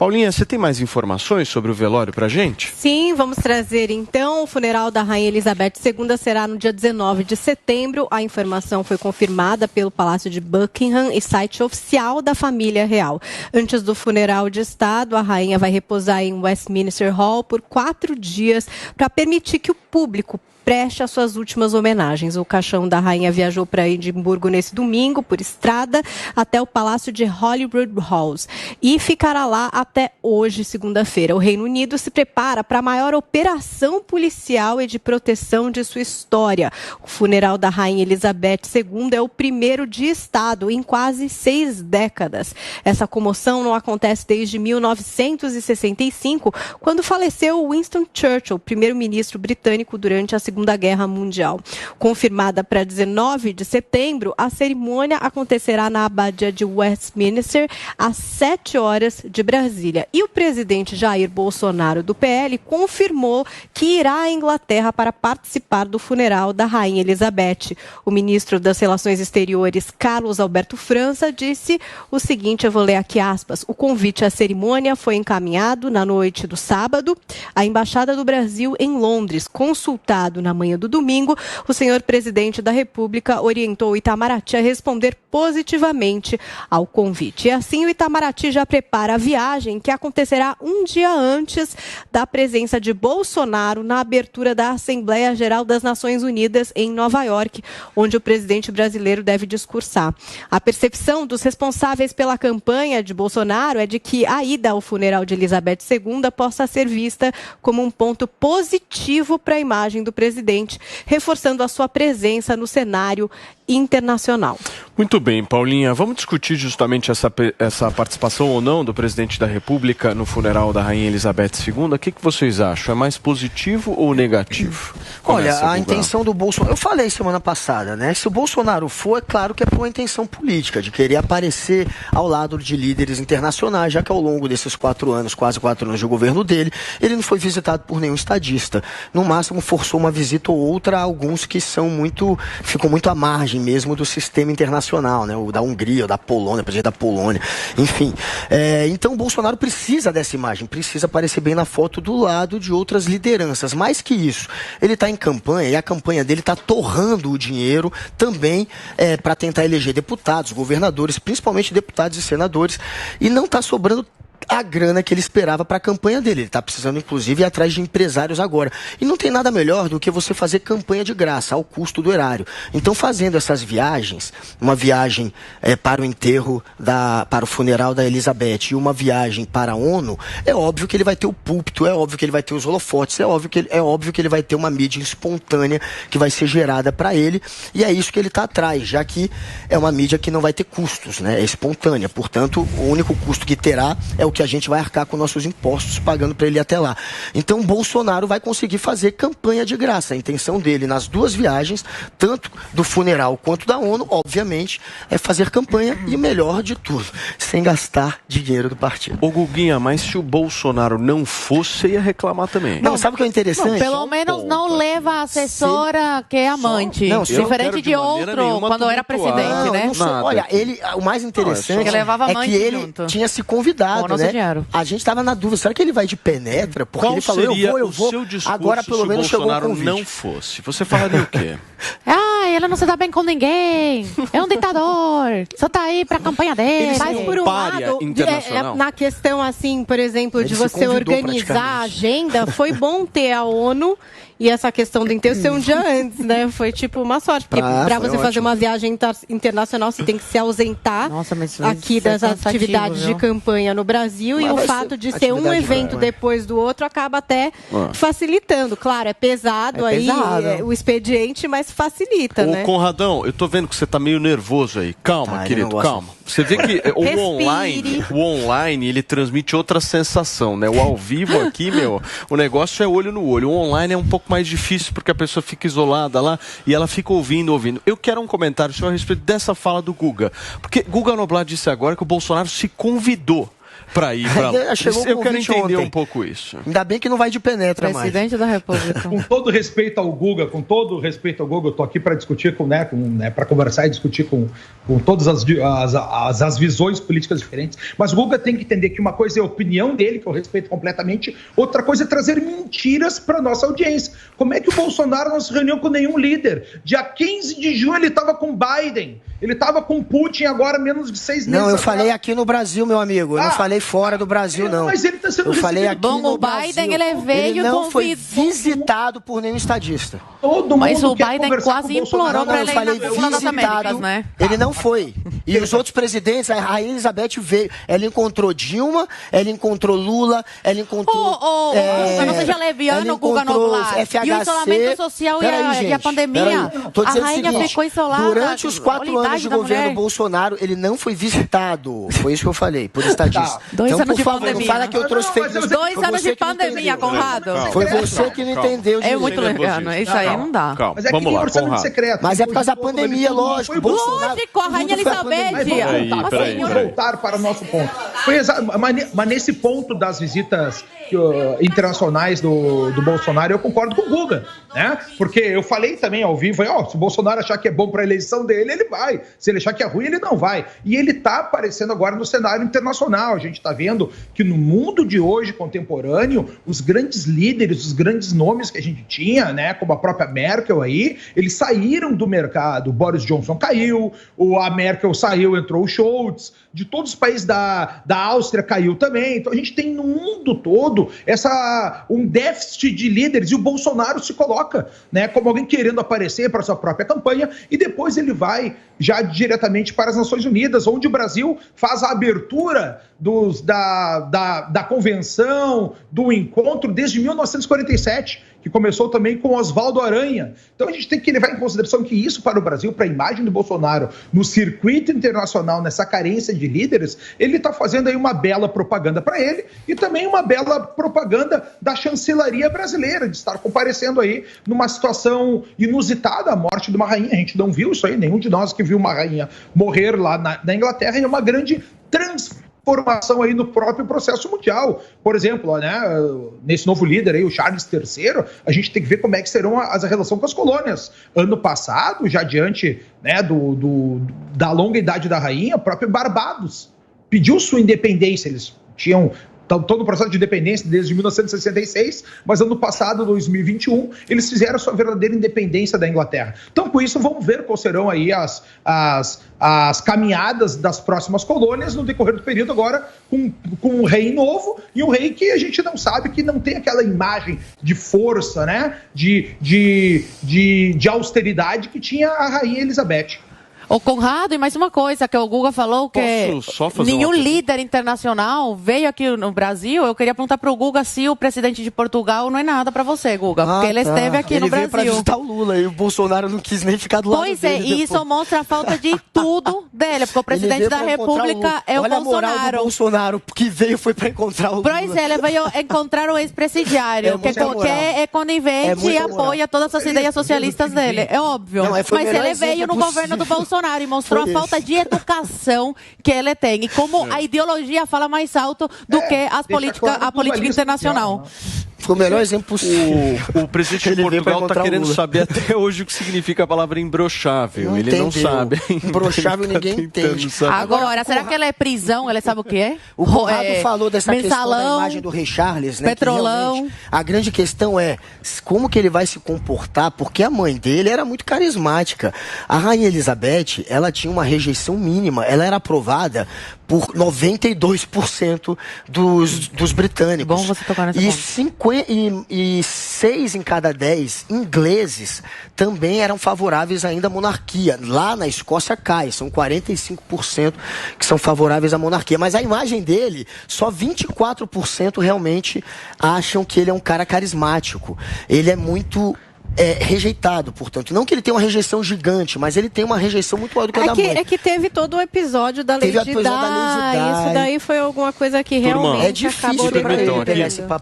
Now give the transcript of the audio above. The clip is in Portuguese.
Paulinha, você tem mais informações sobre o velório pra gente? Sim, vamos trazer então. O funeral da Rainha Elizabeth II será no dia 19 de setembro. A informação foi confirmada pelo Palácio de Buckingham e site oficial da família real. Antes do funeral de Estado, a rainha vai repousar em Westminster Hall por 4 dias para permitir que o público preste as suas últimas homenagens. O caixão da rainha viajou para Edimburgo nesse domingo, por estrada, até o Palácio de Holyrood Halls e ficará lá até hoje, segunda-feira. O Reino Unido se prepara para a maior operação policial e de proteção de sua história. O funeral da rainha Elizabeth II é o primeiro de Estado em quase 6 décadas. Essa comoção não acontece desde 1965, quando faleceu Winston Churchill, primeiro-ministro britânico durante a Segunda Guerra Mundial. Confirmada para 19 de setembro, a cerimônia acontecerá na Abadia de Westminster, às 7 horas de Brasília. E o presidente Jair Bolsonaro, do PL, confirmou que irá à Inglaterra para participar do funeral da Rainha Elizabeth. O ministro das Relações Exteriores, Carlos Alberto França, disse o seguinte, eu vou ler aqui aspas, o convite à cerimônia foi encaminhado na noite do sábado à Embaixada do Brasil em Londres. Consultado na manhã do domingo, o senhor presidente da República orientou o Itamaraty a responder positivamente ao convite. E assim o Itamaraty já prepara a viagem que acontecerá um dia antes da presença de Bolsonaro na abertura da Assembleia Geral das Nações Unidas em Nova York, onde o presidente brasileiro deve discursar. A percepção dos responsáveis pela campanha de Bolsonaro é de que a ida ao funeral de Elizabeth II possa ser vista como um ponto positivo para a imagem do presidente, reforçando a sua presença no cenário internacional. Muito bem, Paulinha. Vamos discutir justamente essa participação ou não do presidente da República no funeral da Rainha Elizabeth II. O que vocês acham? É mais positivo ou negativo? Olha, a intenção do Bolsonaro... Eu falei semana passada, né? Se o Bolsonaro for, é claro que é por uma intenção política, de querer aparecer ao lado de líderes internacionais, já que ao longo desses 4 anos, quase 4 anos de governo dele, ele não foi visitado por nenhum estadista. No máximo, forçou uma visita ou outra a alguns que ficam muito à margem mesmo do sistema internacional, né? O da Hungria, o da Polônia, o presidente da Polônia, enfim. Então o Bolsonaro precisa dessa imagem, precisa aparecer bem na foto do lado de outras lideranças. Mais que isso, ele está em campanha e a campanha dele está torrando o dinheiro também para tentar eleger deputados, governadores, principalmente deputados e senadores, e não está sobrando a grana que ele esperava para a campanha dele. Ele está precisando, inclusive, ir atrás de empresários agora. E não tem nada melhor do que você fazer campanha de graça, ao custo do erário. Então, fazendo essas viagens, uma viagem para o enterro, para o funeral da Elizabeth e uma viagem para a ONU, é óbvio que ele vai ter o púlpito, é óbvio que ele vai ter os holofotes, é óbvio que ele vai ter uma mídia espontânea que vai ser gerada para ele, e é isso que ele está atrás, já que é uma mídia que não vai ter custos, né? É espontânea. Portanto, o único custo que terá é o que a gente vai arcar com nossos impostos pagando para ele ir até lá. Então o Bolsonaro vai conseguir fazer campanha de graça. A intenção dele nas 2 viagens, tanto do funeral quanto da ONU, obviamente, é fazer campanha e o melhor de tudo, sem gastar dinheiro do partido. Ô Guguinha, mas se o Bolsonaro não fosse, você ia reclamar também. Não, sabe o que é interessante? Não, pelo menos não leva a assessora que é amante. Diferente de outro, quando era presidente, né? Olha, o mais interessante é que ele tinha se convidado, né? A gente estava na dúvida, será que ele vai de penetra? Porque Qual ele falou, eu vou, seu discurso agora pelo menos se o Bolsonaro chegou o convite. não fosse? Você falaria o quê? Ele não se dá bem com ninguém. É um ditador. Só tá aí pra campanha dele. Mas por um lado, na questão assim, por exemplo, de você organizar a agenda, foi bom ter a ONU e essa questão do enterro ser um dia antes, né? Foi tipo uma sorte. Porque pra você fazer uma viagem internacional, você tem que se ausentar aqui das atividades de campanha no Brasil. E o fato de ser um evento depois do outro acaba até facilitando. Claro, é pesado aí o expediente, mas facilita, né? Ô, Conradão, eu tô vendo que você tá meio nervoso aí. Calma, querido, calma. Você vê que o online, ele transmite outra sensação, né? O ao vivo aqui, o negócio é olho no olho. O online é um pouco mais difícil porque a pessoa fica isolada lá e ela fica ouvindo. Eu quero um comentário seu a respeito dessa fala do Guga. Porque Guga Noblat disse agora que o Bolsonaro se convidou para ir para lá. Eu quero entender ontem. Um pouco isso. Ainda bem que não vai de penetra mais. Presidente da República. Com todo respeito ao Guga, eu tô aqui para discutir para conversar e discutir com todas as visões políticas diferentes. Mas o Guga tem que entender que uma coisa é a opinião dele, que eu respeito completamente, outra coisa é trazer mentiras para nossa audiência. Como é que o Bolsonaro não se reuniu com nenhum líder? Dia 15 de junho ele estava com Biden, ele estava com Putin agora menos de 6 meses. Não, eu falei aqui no Brasil, meu amigo. Eu não falei fora do Brasil, não. Mas ele está sendo eu falei aqui no o Biden, ele veio ele não foi visitado por nenhum estadista. Mas o Biden quase implorou para ele ir na Fula das Américas, né? Ele não foi. E os outros presidentes, a Rainha Elizabeth veio. Ela encontrou Dilma, ela encontrou Lula, ela encontrou... não seja leviano, Guga Noblar. FHC. E o isolamento social e a pandemia. A rainha ficou isolada. Durante os 4 anos de governo Bolsonaro, ele não foi visitado. Foi isso que eu falei, por estadista. 2 anos de pandemia. Não fala que eu trouxe fake news. 2 anos de pandemia, Conrado. Foi você que não entendeu. É muito leviano, isso aí não dá. Mas vamos lá, Conrado. Mas é por causa da pandemia, lógico. Lógico, a Rainha Elizabeth. Vamos voltar para o nosso ponto. Mas nesse ponto das visitas internacionais do Bolsonaro, eu concordo com o Guga, né? Porque eu falei também ao vivo, se o Bolsonaro achar que é bom para a eleição dele, ele vai. Se ele achar que é ruim, ele não vai. E ele está aparecendo agora no cenário internacional. A gente está vendo que no mundo de hoje, contemporâneo, os grandes líderes, os grandes nomes que a gente tinha, né, como a própria Merkel aí, eles saíram do mercado. O Boris Johnson caiu, a Merkel saiu, entrou o Scholz, de todos os países da Áustria caiu também. Então a gente tem no mundo todo um déficit de líderes e o Bolsonaro se coloca, né, como alguém querendo aparecer para sua própria campanha e depois ele vai já diretamente para as Nações Unidas, onde o Brasil faz a abertura da convenção, do encontro desde 1947, que começou também com Oswaldo Aranha. Então a gente tem que levar em consideração que isso para o Brasil, para a imagem do Bolsonaro no circuito internacional, nessa carência de líderes, ele está fazendo aí uma bela propaganda para ele e também uma bela propaganda da chancelaria brasileira, de estar comparecendo aí numa situação inusitada, a morte de uma rainha. A gente não viu isso aí, nenhum de nós que viu uma rainha morrer lá na Inglaterra, e é uma grande transformação aí no próprio processo mundial. Por exemplo, né, nesse novo líder aí, o Charles III, a gente tem que ver como é que serão a relação com as colônias. Ano passado, já diante, né, da longa idade da rainha, o próprio Barbados pediu sua independência. Eles tinham todo o processo de independência desde 1966, mas ano passado, 2021, eles fizeram a sua verdadeira independência da Inglaterra. Então, com isso, vamos ver quais serão aí as caminhadas das próximas colônias no decorrer do período agora, com um rei novo e um rei que a gente não sabe, que não tem aquela imagem de força, né, de austeridade que tinha a rainha Elizabeth. O Conrado, e mais uma coisa que o Guga falou, que nenhum líder internacional veio aqui no Brasil. Eu queria perguntar para o Guga se o presidente de Portugal não é nada para você, Guga, porque ele esteve aqui no Brasil. Ele veio para visitar o Lula e o Bolsonaro não quis nem ficar do lado dele. Pois é, e isso mostra a falta de tudo dele, porque o presidente da República é o Bolsonaro. Olha a moral do Bolsonaro, que foi para encontrar o Lula. Pois é, ele veio encontrar o ex-presidiário, que é conivente e apoia todas as ideias socialistas dele. É óbvio. Mas ele veio no governo do Bolsonaro e mostrou a falta de educação que ele tem e como a ideologia fala mais alto do que a política internacional. Foi o melhor exemplo possível. O presidente de Portugal está querendo saber até hoje o que significa a palavra imbrochável. Ele não sabe. Imbrochável ninguém entende. Agora, será que ela é prisão? Ele sabe o que é? O Conrado falou dessa questão da imagem do Rei Charles, né? Petrolão. A grande questão é como que ele vai se comportar, porque a mãe dele era muito carismática. A Rainha Elizabeth, ela tinha uma rejeição mínima. Ela era aprovada por 92% dos britânicos. Bom você tocar nessa ponta. E 6 em cada 10 ingleses também eram favoráveis ainda à monarquia. Lá na Escócia cai, são 45% que são favoráveis à monarquia. Mas a imagem dele, só 24% realmente acham que ele é um cara carismático. Ele é muito rejeitado, portanto. Não que ele tenha uma rejeição gigante, mas ele tem uma rejeição muito maior do que a da mãe. É que teve todo o episódio da Lady Di. Isso daí foi alguma coisa que realmente acabou de pegar esse papel.